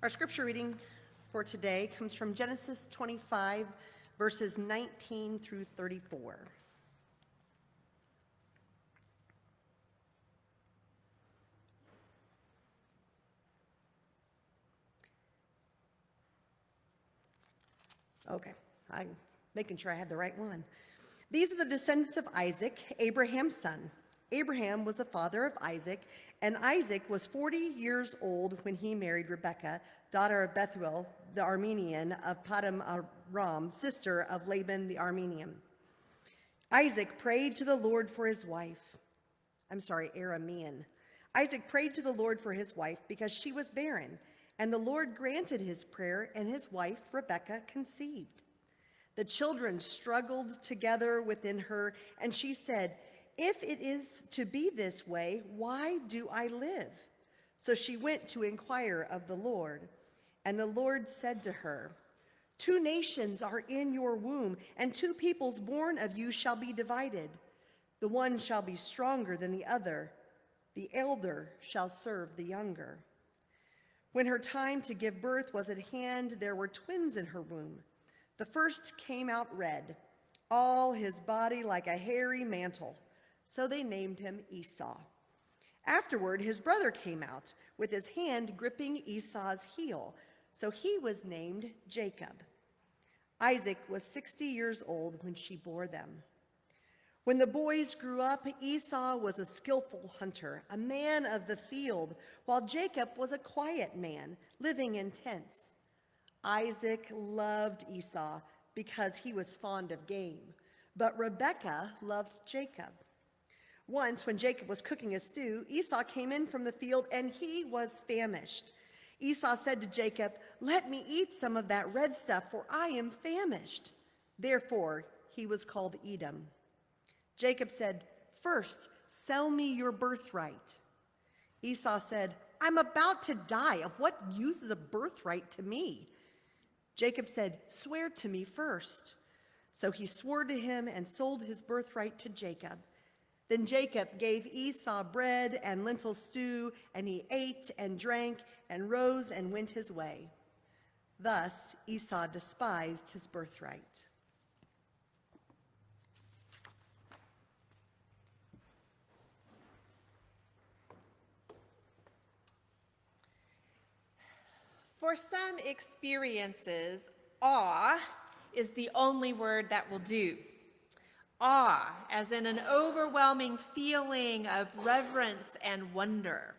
Our scripture reading for today comes from Genesis 25, verses 19 through 34. Okay, I'm making sure I had the right one. These are the descendants of Isaac, Abraham's son. Abraham was the father of Isaac, and Isaac was 40 years old when he married Rebekah, daughter of Bethuel, the Aramean, of Paddan Aram, sister of Laban the Aramean. Isaac prayed to the Lord for his wife. Aramean. Isaac prayed to the Lord for his wife because she was barren, and the Lord granted his prayer, and his wife, Rebekah, conceived. The children struggled together within her, and she said, "If it is to be this way, why do I live?" So she went to inquire of the Lord. And the Lord said to her, "Two nations are in your womb, and two peoples born of you shall be divided. The one shall be stronger than the other. The elder shall serve the younger." When her time to give birth was at hand, there were twins in her womb. The first came out red, all his body like a hairy mantle. So they named him Esau. Afterward, his brother came out, with his hand gripping Esau's heel. So he was named Jacob. Isaac was 60 years old when she bore them. When the boys grew up, Esau was a skillful hunter, a man of the field, while Jacob was a quiet man, living in tents. Isaac loved Esau because he was fond of game, but Rebekah loved Jacob. Once, when Jacob was cooking a stew, Esau came in from the field, and he was famished. Esau said to Jacob, "Let me eat some of that red stuff, for I am famished." Therefore, he was called Edom. Jacob said, "First, sell me your birthright." Esau said, "I'm about to die. Of what use is a birthright to me?" Jacob said, "Swear to me first." So he swore to him and sold his birthright to Jacob. Then Jacob gave Esau bread and lentil stew, and he ate and drank and rose and went his way. Thus Esau despised his birthright. For some experiences, awe is the only word that will do. Awe, as in an overwhelming feeling of reverence and wonder.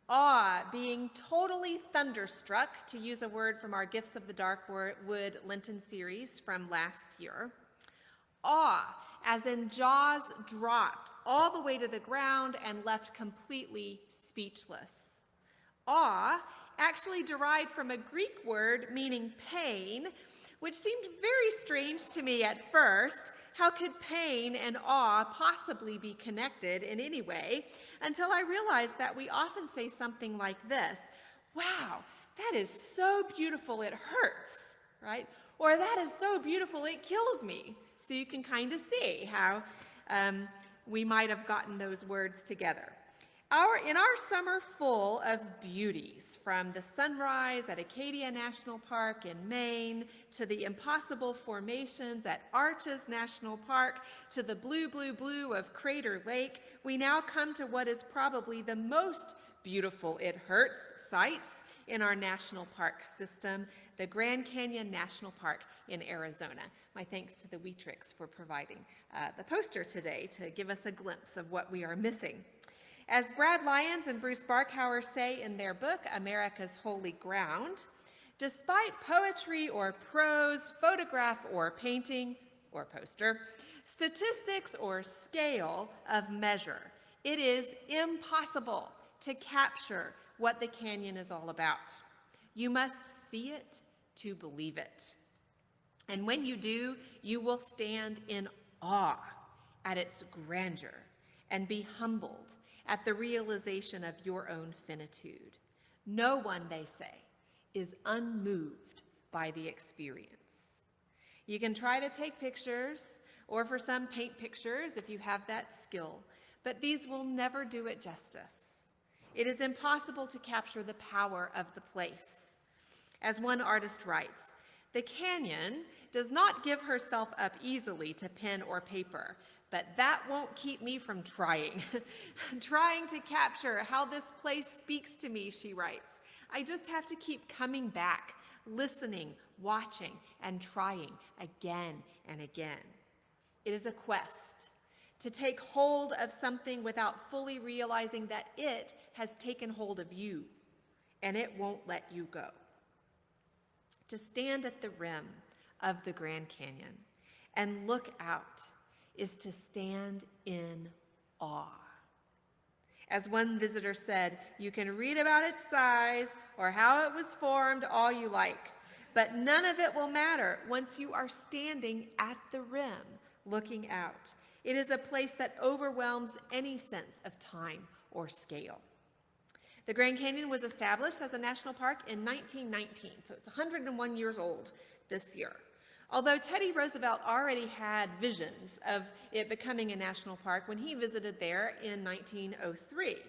Awe, being totally thunderstruck, to use a word from our Gifts of the Dark Wood Lenten series from last year. Awe, as in jaws dropped all the way to the ground and left completely speechless. Awe actually derived from a Greek word meaning pain, which seemed very strange to me at first. How could pain and awe possibly be connected in any way? Until I realized that we often say something like this: "Wow, that is so beautiful it hurts," right? Or "That is so beautiful it kills me." So you can kind of see how we might have gotten those words together. In our summer full of beauties, from the sunrise at Acadia National Park in Maine, to the impossible formations at Arches National Park, to the blue, blue, blue of Crater Lake, we now come to what is probably the most beautiful it hurts sights in our national park system, the Grand Canyon National Park in Arizona. My thanks to the Wheatrix for providing the poster today to give us a glimpse of what we are missing. As Brad Lyons and Bruce Barkhauer say in their book, America's Holy Ground, despite poetry or prose, photograph or painting or poster, statistics or scale of measure, it is impossible to capture what the canyon is all about. You must see it to believe it. And when you do, you will stand in awe at its grandeur and be humbled at the realization of your own finitude. No one, they say, is unmoved by the experience. You can try to take pictures, or for some, paint pictures if you have that skill, but these will never do it justice. It is impossible to capture the power of the place. As one artist writes, "The canyon does not give herself up easily to pen or paper, but that won't keep me from trying." Trying to capture how this place speaks to me, she writes. I just have to keep coming back, listening, watching, and trying again and again. It is a quest to take hold of something without fully realizing that it has taken hold of you, and it won't let you go. To stand at the rim of the Grand Canyon and look out is to stand in awe. As one visitor said, "You can read about its size or how it was formed all you like, but none of it will matter once you are standing at the rim looking out. It is a place that overwhelms any sense of time or scale." The Grand Canyon was established as a national park in 1919, so it's 101 years old this year. Although Teddy Roosevelt already had visions of it becoming a national park when he visited there in 1903.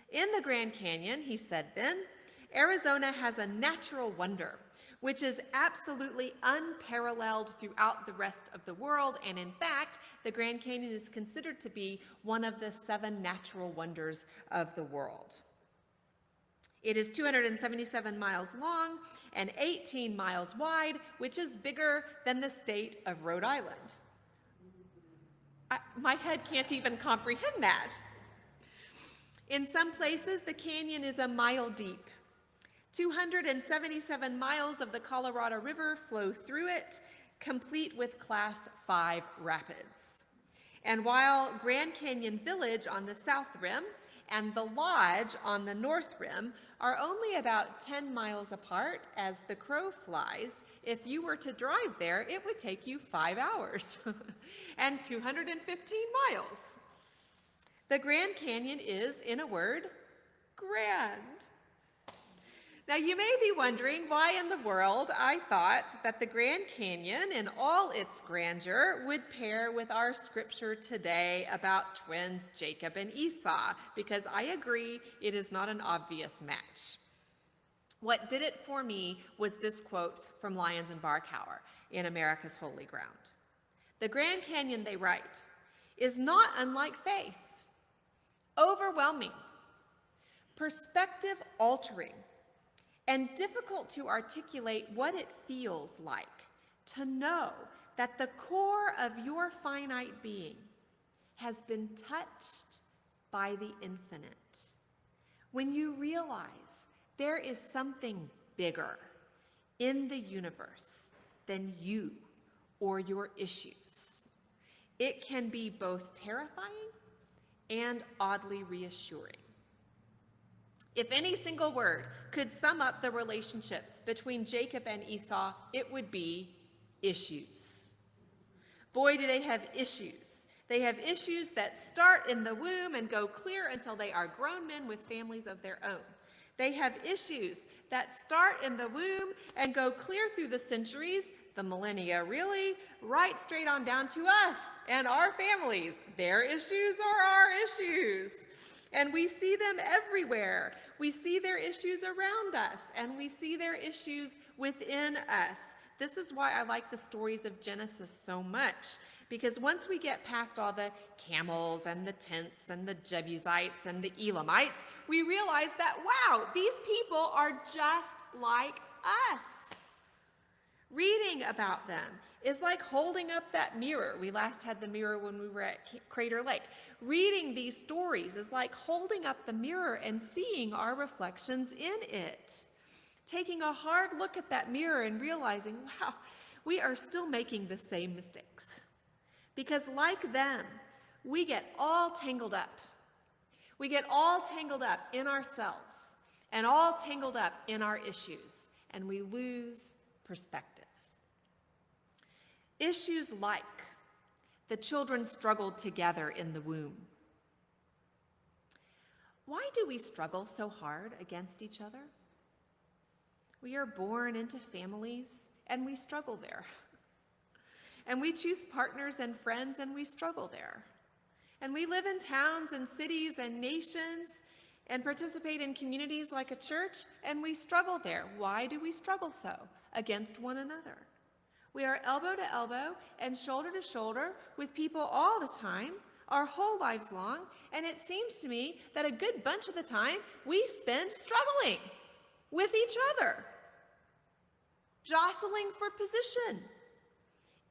In the Grand Canyon, he said then, "Arizona has a natural wonder, which is absolutely unparalleled throughout the rest of the world, and in fact, the Grand Canyon is considered to be one of the 7 natural wonders of the world." It is 277 miles long and 18 miles wide, which is bigger than the state of Rhode Island. My head can't even comprehend that. In some places, the canyon is a mile deep. 277 miles of the Colorado River flow through it, complete with Class 5 rapids. And while Grand Canyon Village on the south rim and the Lodge on the north rim are only about 10 miles apart as the crow flies, if you were to drive there, it would take you 5 hours and 215 miles. The Grand Canyon is, in a word, grand. Now, you may be wondering why in the world I thought that the Grand Canyon in all its grandeur would pair with our scripture today about twins Jacob and Esau, because I agree it is not an obvious match. What did it for me was this quote from Lyons and Barkhauer in America's Holy Ground. "The Grand Canyon," they write, "is not unlike faith, overwhelming, perspective altering, and difficult to articulate what it feels like to know that the core of your finite being has been touched by the infinite. When you realize there is something bigger in the universe than you or your issues, it can be both terrifying and oddly reassuring." If any single word could sum up the relationship between Jacob and Esau, it would be issues. Boy, do they have issues. They have issues that start in the womb and go clear until they are grown men with families of their own. They have issues that start in the womb and go clear through the centuries, the millennia really, right straight on down to us and our families. Their issues are our issues. And we see them everywhere. We see their issues around us, and we see their issues within us. This is why I like the stories of Genesis so much, because once we get past all the camels and the tents and the Jebusites and the Elamites, we realize that, wow, these people are just like us. Reading about them is like holding up that mirror. We last had the mirror when we were at Crater Lake. Reading these stories is like holding up the mirror and seeing our reflections in it. Taking a hard look at that mirror and realizing, wow, we are still making the same mistakes. Because like them, we get all tangled up. We get all tangled up in ourselves and all tangled up in our issues, and we lose perspective. Issues like the children struggled together in the womb. Why do we struggle so hard against each other? We are born into families and we struggle there. And we choose partners and friends and we struggle there. And we live in towns and cities and nations and participate in communities like a church, and we struggle there. Why do we struggle so? Against one another. We are elbow to elbow and shoulder to shoulder with people all the time, our whole lives long, and it seems to me that a good bunch of the time we spend struggling with each other, jostling for position,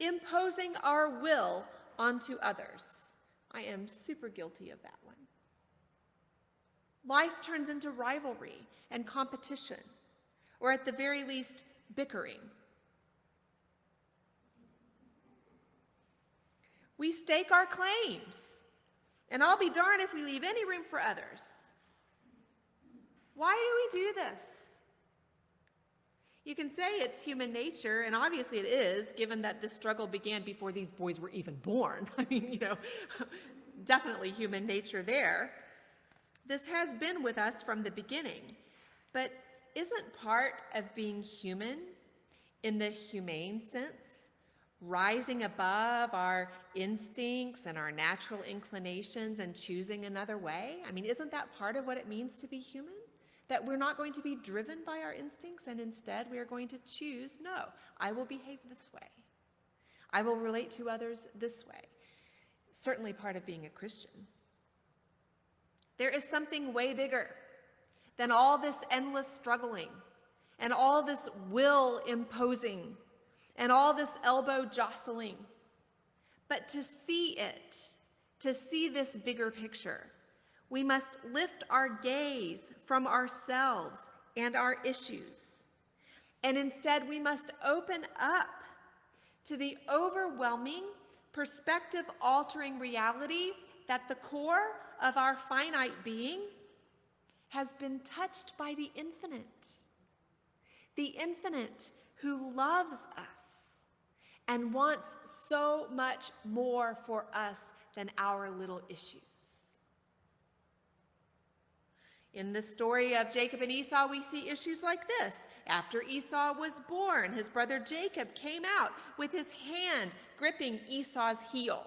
imposing our will onto others. I am super guilty of that one. Life turns into rivalry and competition, or at the very least, bickering. We stake our claims, and I'll be darned if we leave any room for others. Why do we do this? You can say it's human nature, and obviously it is, given that this struggle began before these boys were even born. I mean, definitely human nature there. This has been with us from the beginning, but isn't part of being human, in the humane sense, rising above our instincts and our natural inclinations and choosing another way? I mean, isn't that part of what it means to be human? That we're not going to be driven by our instincts, and instead we are going to choose, no, I will behave this way. I will relate to others this way. Certainly part of being a Christian. There is something way bigger than all this endless struggling and all this will imposing and all this elbow jostling. But to see it, to see this bigger picture, we must lift our gaze from ourselves and our issues. And instead, we must open up to the overwhelming, perspective-altering reality that the core of our finite being has been touched by the infinite who loves us and wants so much more for us than our little issues. In the story of Jacob and Esau, we see issues like this. After Esau was born, his brother Jacob came out with his hand gripping Esau's heel.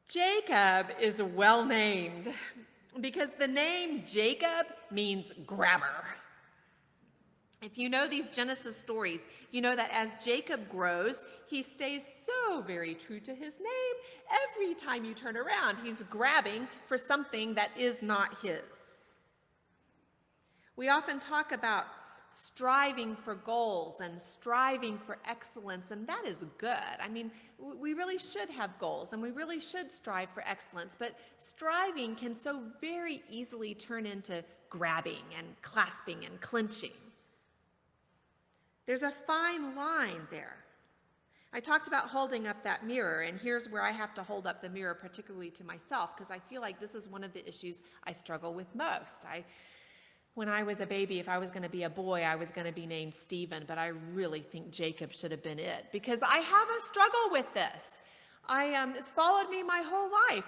Jacob is well named because the name Jacob means grabber. If you know these Genesis stories, you know that as Jacob grows, he stays so very true to his name. Every time you turn around, he's grabbing for something that is not his. We often talk about striving for goals and striving for excellence, and that is good. I mean, we really should have goals and we really should strive for excellence, but striving can so very easily turn into grabbing and clasping and clenching. There's a fine line there. I talked about holding up that mirror, and here's where I have to hold up the mirror, particularly to myself, because I feel like this is one of the issues I struggle with most. When I was a baby, if I was going to be a boy, I was going to be named Stephen, but I really think Jacob should have been it, because I have a struggle with this. It's followed me my whole life.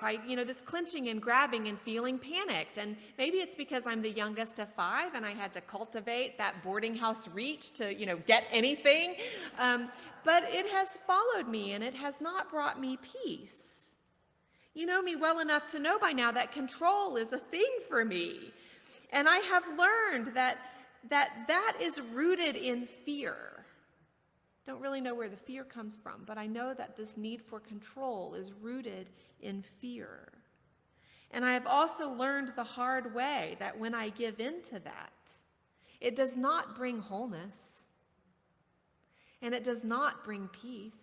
This clenching and grabbing and feeling panicked, and maybe it's because I'm the youngest of 5 and I had to cultivate that boarding house reach to, get anything. But it has followed me, and it has not brought me peace. You know me well enough to know by now that control is a thing for me. And I have learned that is rooted in fear. Don't really know where the fear comes from, but I know that this need for control is rooted in fear. And I have also learned the hard way that when I give in to that, it does not bring wholeness, and it does not bring peace.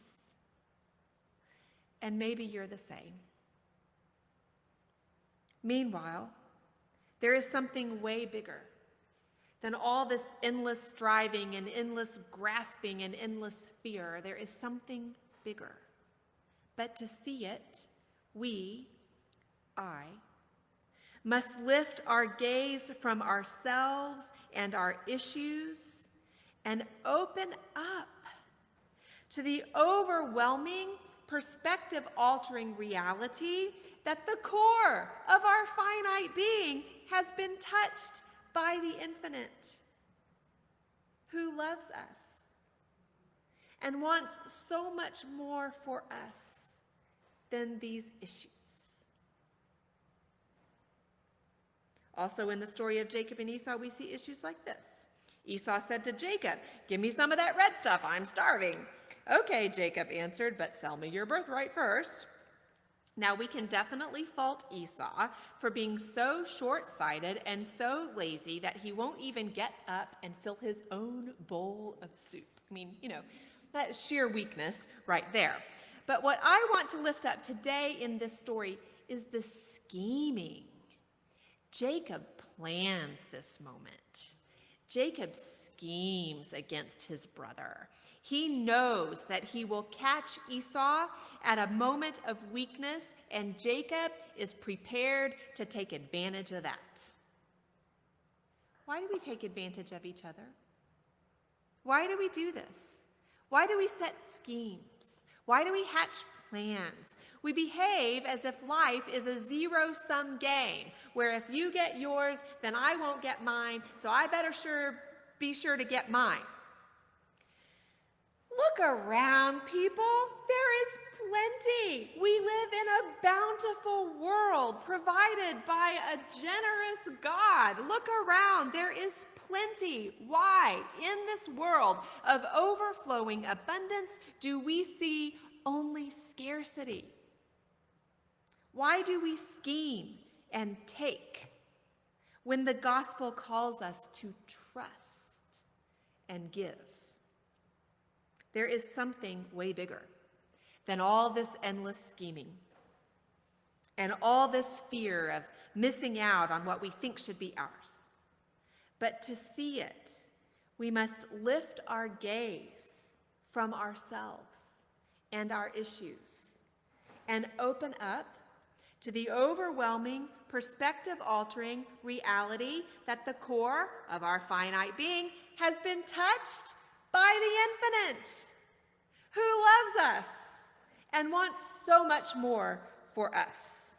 And maybe you're the same. Meanwhile, there is something way bigger than all this endless striving and endless grasping and endless fear. There is something bigger. But to see it, I, must lift our gaze from ourselves and our issues and open up to the overwhelming, perspective-altering reality that the core of our finite being has been touched by the infinite, who loves us and wants so much more for us than these issues. Also in the story of Jacob and Esau, we see issues like this. Esau said to Jacob, "Give me some of that red stuff, I'm starving." "Okay," Jacob answered, "but sell me your birthright first." Now, we can definitely fault Esau for being so short-sighted and so lazy that he won't even get up and fill his own bowl of soup. I mean, that sheer weakness right there. But what I want to lift up today in this story is the scheming. Jacob plans this moment. Jacob schemes against his brother. He knows that he will catch Esau at a moment of weakness, and Jacob is prepared to take advantage of that. Why do we take advantage of each other? Why do we do this? Why do we set schemes? Why do we hatch plans? We behave as if life is a zero-sum game, where if you get yours, then I won't get mine, so I better be sure to get mine. Look around, people. There is plenty. We live in a bountiful world provided by a generous God. Look around. There is plenty. Why, in this world of overflowing abundance, do we see only scarcity? Why do we scheme and take when the gospel calls us to trust and give? There is something way bigger than all this endless scheming and all this fear of missing out on what we think should be ours. But to see it, we must lift our gaze from ourselves and our issues and open up to the overwhelming, perspective-altering reality that the core of our finite being has been touched by the infinite, who loves us and wants so much more for us.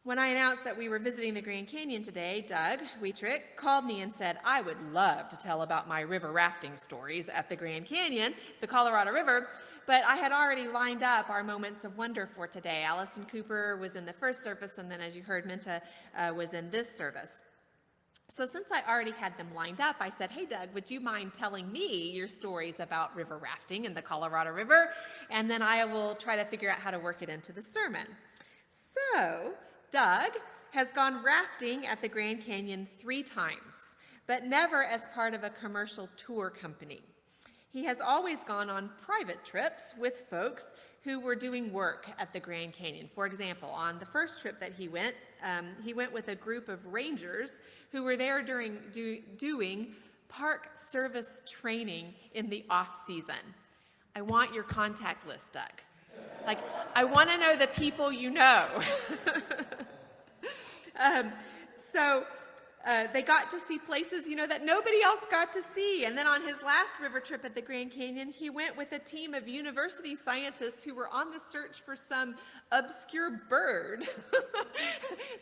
When I announced that we were visiting the Grand Canyon today, Doug Wietrich called me and said, "I would love to tell about my river rafting stories at the Grand Canyon, the Colorado River," but I had already lined up our moments of wonder for today. Allison Cooper was in the first service, and then, as you heard, Minta was in this service. So since I already had them lined up, I said, "Hey, Doug, would you mind telling me your stories about river rafting in the Colorado River? And then I will try to figure out how to work it into the sermon." So Doug has gone rafting at the Grand Canyon 3 times, but never as part of a commercial tour company. He has always gone on private trips with folks who were doing work at the Grand Canyon. For example, on the first trip that he went with a group of rangers who were there doing park service training in the off-season. I want your contact list, Doug. I want to know the people you know. So they got to see places, that nobody else got to see. And then on his last river trip at the Grand Canyon, he went with a team of university scientists who were on the search for some obscure bird.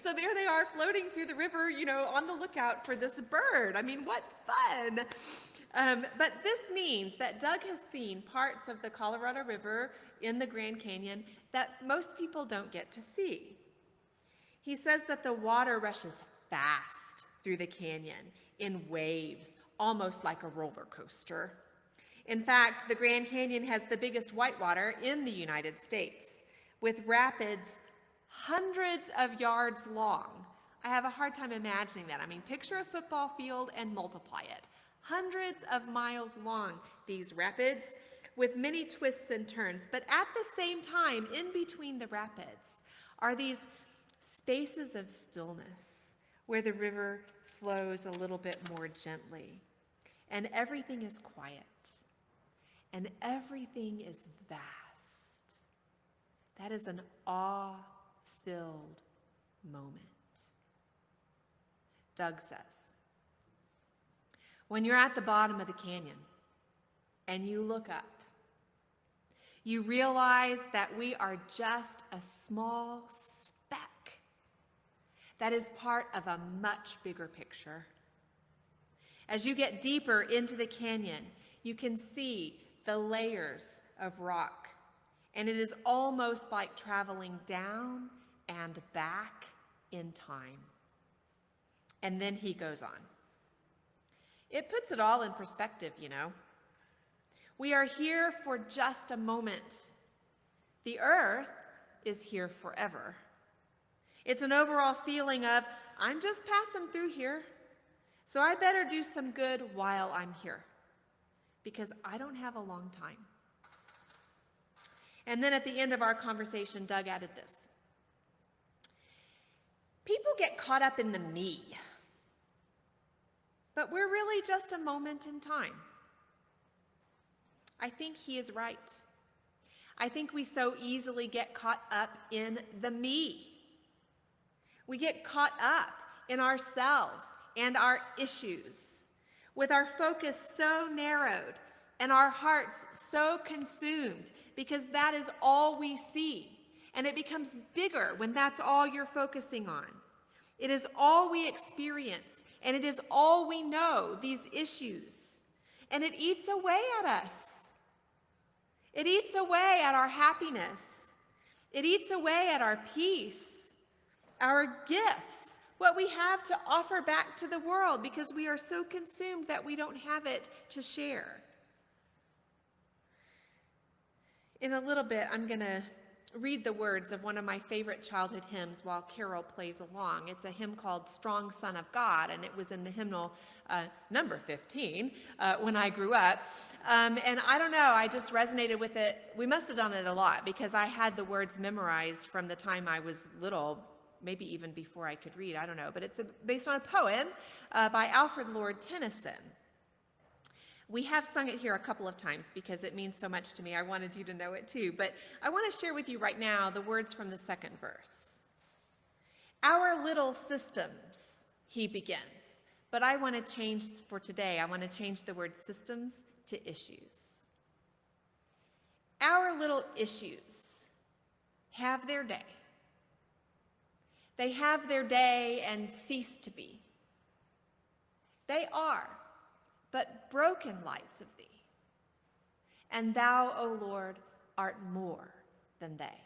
So there they are floating through the river, on the lookout for this bird. I mean, what fun. But this means that Doug has seen parts of the Colorado River in the Grand Canyon that most people don't get to see. He says that the water rushes fast through the canyon in waves, almost like a roller coaster. In fact, the Grand Canyon has the biggest whitewater in the United States, with rapids hundreds of yards long. I have a hard time imagining that. I mean, picture a football field and multiply it. Hundreds of miles long, these rapids, with many twists and turns. But at the same time, in between the rapids, are these spaces of stillness where the river flows a little bit more gently, and everything is quiet, and everything is vast. That is an awe-filled moment. Doug says, when you're at the bottom of the canyon and you look up, you realize that we are just a small speck that is part of a much bigger picture. As you get deeper into the canyon, you can see the layers of rock, and it is almost like traveling down and back in time. And then he goes on. It puts it all in perspective, you know. We are here for just a moment. The earth is here forever. It's an overall feeling of, I'm just passing through here, so I better do some good while I'm here, because I don't have a long time. And then at the end of our conversation, Doug added this. People get caught up in the me, but we're really just a moment in time. I think he is right. I think we so easily get caught up in the me. We get caught up in ourselves and our issues, with our focus so narrowed and our hearts so consumed, because that is all we see. And it becomes bigger when that's all you're focusing on. It is all we experience, and it is all we know, these issues. And it eats away at us. It eats away at our happiness. It eats away at our peace, our gifts, what we have to offer back to the world, because we are so consumed that we don't have it to share. In a little bit, I'm going to read the words of one of my favorite childhood hymns while Carol plays along. It's a hymn called Strong Son of God, and it was in the hymnal number 15 when I grew up. And I don't know, I just resonated with it. We must have done it a lot, because I had the words memorized from the time I was little, maybe even before I could read, I don't know. But it's based on a poem by Alfred Lord Tennyson. We have sung it here a couple of times because it means so much to me. I wanted you to know it too. But I want to share with you right now the words from the second verse. Our little systems, he begins. But I want to change for today. I want to change the word systems to issues. Our little issues have their day. They have their day and cease to be. They are but broken lights of thee, and thou, O Lord, art more than they.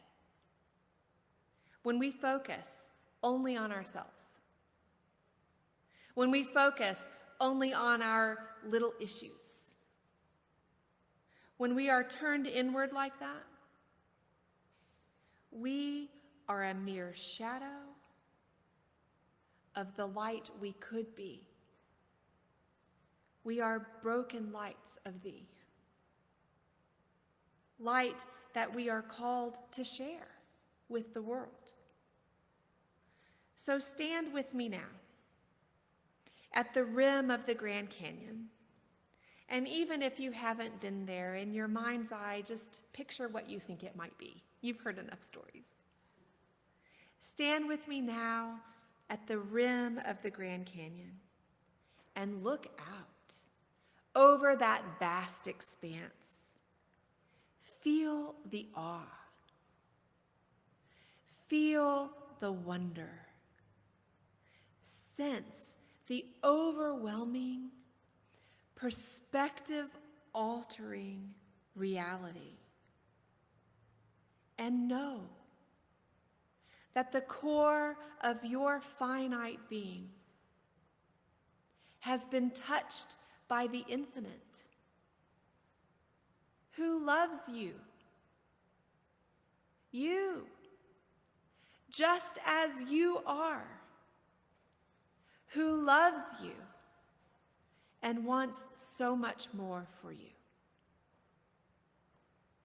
When we focus only on ourselves, when we focus only on our little issues, when we are turned inward like that, we are a mere shadow of the light we could be. We are broken lights of thee, light that we are called to share with the world. So stand with me now at the rim of the Grand Canyon, and even if you haven't been there, in your mind's eye, just picture what you think it might be. You've heard enough stories. Stand with me now at the rim of the Grand Canyon and look out over that vast expanse. Feel the awe. Feel the wonder. Sense the overwhelming, perspective-altering reality. And know that the core of your finite being has been touched by the infinite, who loves you, just as you are, who loves you and wants so much more for you.